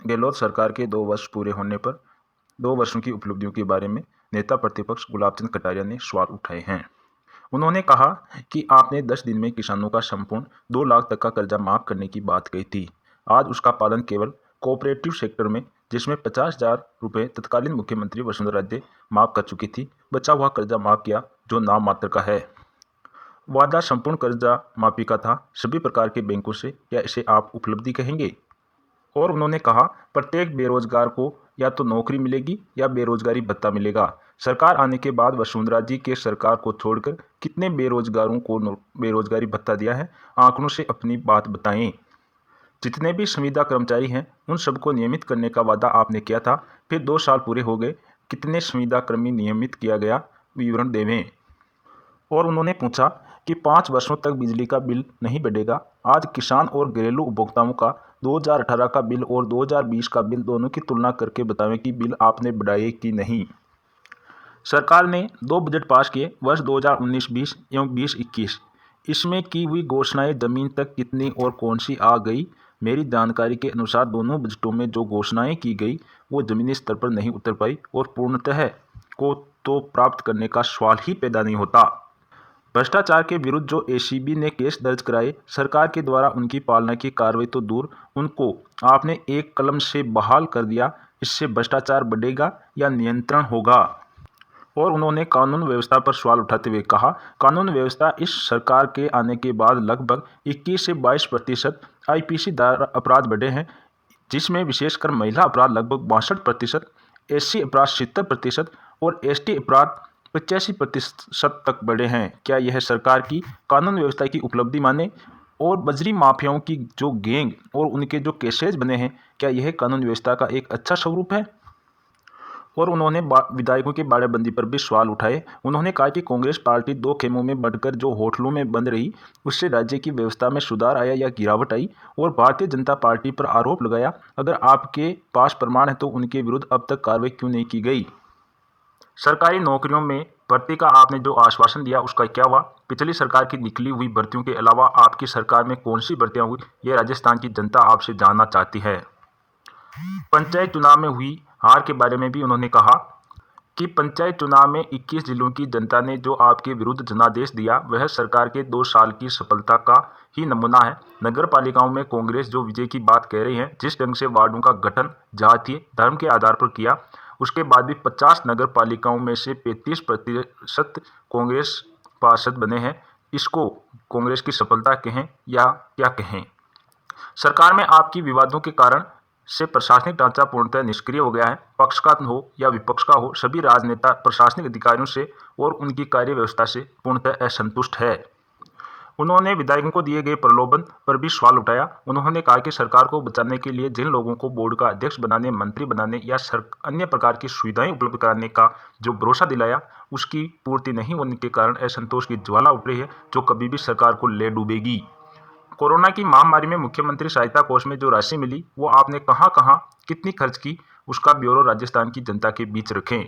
गहलोत सरकार के 2 वर्ष पूरे होने पर 2 वर्षों की उपलब्धियों के बारे में नेता प्रतिपक्ष गुलाबचंद कटारिया ने सवाल उठाए हैं। उन्होंने कहा कि आपने 10 दिन में किसानों का संपूर्ण 2 लाख तक का कर्जा माफ करने की बात कही थी। आज उसका पालन केवल कोऑपरेटिव सेक्टर में, जिसमें 50,000 रुपये तत्कालीन मुख्यमंत्री वसुंधरा राजे माफ कर चुकी थी, बचा हुआ कर्जा माफ किया, जो नाम मात्र का है। वादा संपूर्ण कर्जा माफी का था, सभी प्रकार के बैंकों से। क्या इसे आप उपलब्धि कहेंगे? और उन्होंने कहा, प्रत्येक बेरोजगार को या तो नौकरी मिलेगी या बेरोजगारी भत्ता मिलेगा। सरकार आने के बाद वसुंधरा जी के सरकार को छोड़कर कितने बेरोजगारों को बेरोजगारी भत्ता दिया है? आंकड़ों से अपनी बात बताएं। जितने भी संविदा कर्मचारी हैं उन सबको नियमित करने का वादा आपने किया था, फिर 2 साल पूरे हो गए, कितने संविदा कर्मी नियमित किया गया, विवरण देवें। और उन्होंने पूछा कि 5 वर्षों तक बिजली का बिल नहीं बढ़ेगा। आज किसान और घरेलू उपभोक्ताओं का 2018 का बिल और 2020 का बिल दोनों की तुलना करके बताएं कि बिल आपने बढ़ाए कि नहीं। सरकार ने 2 बजट पास किए, वर्ष 2019-20 एवं 20-21। इसमें की हुई घोषणाएं जमीन तक कितनी और कौन सी आ गई? मेरी जानकारी के अनुसार दोनों बजटों में जो घोषणाएं की गई वो जमीनी स्तर पर नहीं उतर पाई और पूर्णतः को तो प्राप्त करने का सवाल ही पैदा नहीं होता। भ्रष्टाचार के विरुद्ध जो एसीबी ने केस दर्ज कराए, सरकार के द्वारा उनकी पालना की कार्रवाई तो दूर, उनको आपने एक कलम से बहाल कर दिया। इससे भ्रष्टाचार बढ़ेगा या नियंत्रण होगा? और उन्होंने कानून व्यवस्था पर सवाल उठाते हुए कहा, कानून व्यवस्था इस सरकार के आने के बाद लगभग 21 से 22% आईपीसी धारा अपराध बढ़े हैं, जिसमें विशेषकर महिला अपराध लगभग 62%, एससी अपराध 70% और एसटी अपराध 85% तक बढ़े हैं। क्या यह सरकार की कानून व्यवस्था की उपलब्धि माने? और बजरी माफियाओं की जो गैंग और उनके जो केसेज बने हैं, क्या यह कानून व्यवस्था का एक अच्छा स्वरूप है? और उन्होंने विधायकों की बाड़ेबंदी पर भी सवाल उठाए। उन्होंने कहा कि कांग्रेस पार्टी 2 खेमों में बढ़कर जो होटलों में बंद रही, उससे राज्य की व्यवस्था में सुधार आया या गिरावट आई? और भारतीय जनता पार्टी पर आरोप लगाया, अगर आपके पास प्रमाण है तो उनके विरुद्ध अब तक कार्रवाई क्यों नहीं की गई? सरकारी नौकरियों में भर्ती का आपने जो आश्वासन दिया उसका क्या हुआ? पिछली सरकार की निकली हुई भर्तियों के अलावा आपकी सरकार में कौन सी भर्तियां हुई, ये राजस्थान की जनता आपसे जानना चाहती है। पंचायत चुनाव में हुई हार के बारे में भी उन्होंने कहा कि पंचायत चुनाव में 21 जिलों की जनता ने जो आपके विरुद्ध जनादेश दिया, वह सरकार के 2 साल की सफलता का ही नमूना है। नगर पालिकाओं में कांग्रेस जो विजय की बात कह रही है, जिस ढंग से वार्डों का गठन जातीय धर्म के आधार पर किया, उसके बाद भी 50 नगर पालिकाओं में से 35% कांग्रेस पार्षद बने हैं। इसको कांग्रेस की सफलता कहें या क्या कहें? सरकार में आपकी विवादों के कारण से प्रशासनिक ढांचा पूर्णतः निष्क्रिय हो गया है। पक्ष का हो या विपक्ष का हो, सभी राजनेता प्रशासनिक अधिकारियों से और उनकी कार्य व्यवस्था से पूर्णतः असंतुष्ट है। उन्होंने विधायकों को दिए गए प्रलोभन पर भी सवाल उठाया। उन्होंने कहा कि सरकार को बचाने के लिए जिन लोगों को बोर्ड का अध्यक्ष बनाने, मंत्री बनाने या अन्य प्रकार की सुविधाएं उपलब्ध कराने का जो भरोसा दिलाया, उसकी पूर्ति नहीं होने के कारण असंतोष की ज्वाला उठ रही है, जो कभी भी सरकार को ले डूबेगी। कोरोना की महामारी में मुख्यमंत्री सहायता कोष में जो राशि मिली, वो आपने कहां कितनी खर्च की, उसका ब्यौरा राजस्थान की जनता के बीच रखें।